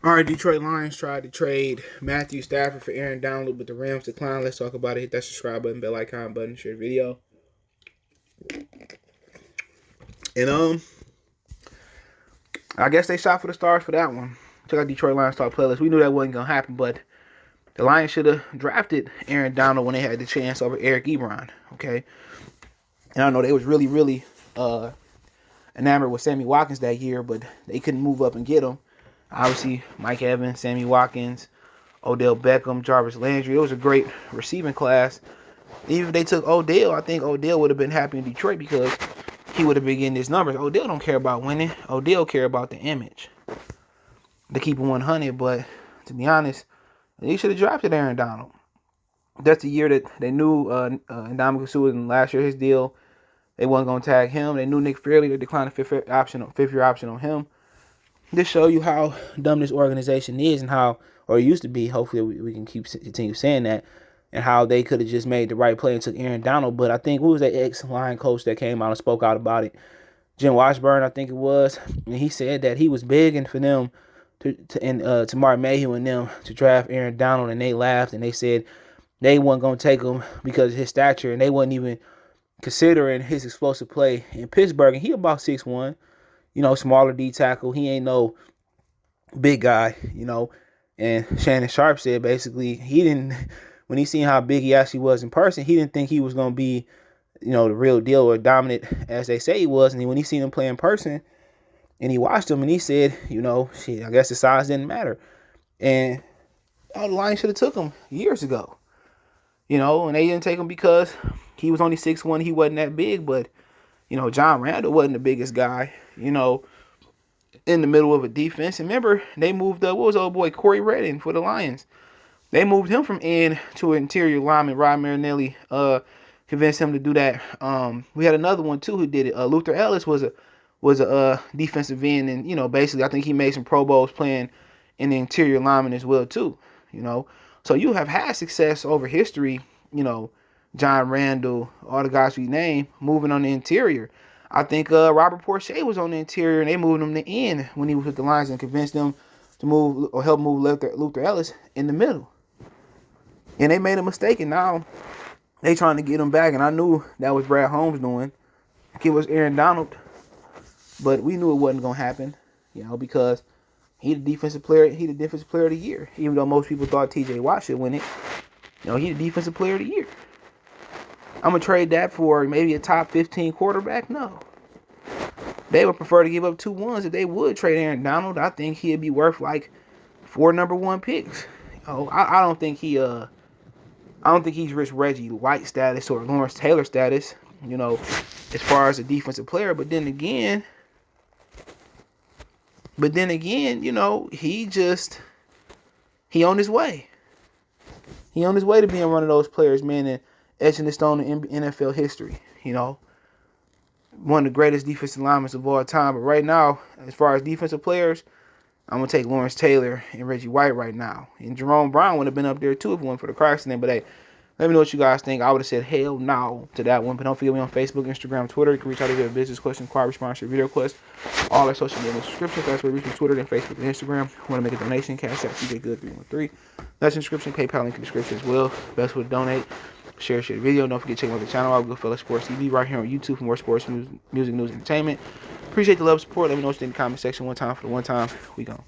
All right, Detroit Lions tried to trade Matthew Stafford for Aaron Donald, but the Rams declined. Let's talk about it. Hit that subscribe button, bell icon button, share the video. And I guess they shot for the stars for that one. Check out Detroit Lions Talk playlist. We knew that wasn't gonna happen, but the Lions should have drafted Aaron Donald when they had the chance over Eric Ebron. Okay, and I know they was really enamored with Sammy Watkins that year, but they couldn't move up and get him. Obviously, Mike Evans, Sammy Watkins, Odell Beckham, Jarvis Landry. It was a great receiving class. Even if they took Odell, I think Odell would have been happy in Detroit because he would have been getting his numbers. Odell don't care about winning. Odell care about the image. To keep it 100, but to be honest, they should have drafted Aaron Donald. That's the year that they knew Ndamukong Suh in last year his deal. They wasn't going to tag him. They knew Nick Fairley. They declined a fifth-year option on him. This show you how dumb this organization is and how, or it used to be, hopefully we can continue saying that, and how they could have just made the right play and took Aaron Donald. But I think, who was that ex-line coach that came out and spoke out about it? Jim Washburn, I think it was. And he said that he was begging for them to Mark Mayhew and them to draft Aaron Donald, and they laughed and they said they weren't going to take him because of his stature, and they wasn't even considering his explosive play in Pittsburgh. And he about 6'1", smaller D tackle. He ain't no big guy, And Shannon Sharp said basically when he seen how big he actually was in person, he didn't think he was going to be, the real deal or dominant as they say he was. And when he seen him play in person and he watched him and he said, I guess the size didn't matter. And the Lions should have took him years ago, and they didn't take him because he was only 6'1", he wasn't that big, but John Randall wasn't the biggest guy, in the middle of a defense. And remember, they moved up, what was old boy Corey Redding for the Lions? They moved him from end to interior lineman. Rod Marinelli convinced him to do that. We had another one too who did it. Luther Ellis was a defensive end, and basically I think he made some Pro Bowls playing in the interior lineman as well too. So you have had success over history. John Randall, all the guys we named, moving on the interior. I think Robert Porcher was on the interior, and they moved him to end when he was with the Lions and convinced them to move or help move Luther Ellis in the middle. And they made a mistake, and now they trying to get him back. And I knew that was Brad Holmes doing. It was Aaron Donald, but we knew it wasn't gonna happen, because he the defensive player of the year. Even though most people thought T.J. Watt should win it, he the defensive player of the year. I'm going to trade that for maybe a top 15 quarterback? No. They would prefer to give up 2 ones if they would trade Aaron Donald. I think he'd be worth like 4 number 1 picks. I don't think he's Rich Reggie White status or Lawrence Taylor status, as far as a defensive player. But then again, he on his way. He on his way to being one of those players, man, and etching the stone in NFL history, One of the greatest defensive linemen of all time. But right now, as far as defensive players, I'm going to take Lawrence Taylor and Reggie White right now. And Jerome Brown would have been up there too if it wasn't for the car accident. But hey, let me know what you guys think. I would have said hell no to that one. But don't forget me on Facebook, Instagram, Twitter. You can reach out if you have a business question, inquiry, response, or video request. All our social media subscriptions. That's where you reach me, Twitter, and Facebook, and Instagram. Want to make a donation? Cash App, CJ Good 313. That's inscription. PayPal link in the description as well. Best way to donate. Share the video. Don't forget to check out the channel out, Goodfellas Sports TV, right here on YouTube for more sports music, news, entertainment. Appreciate the love and support. Let me know what you think in the comment section. One time for the one time. We gone.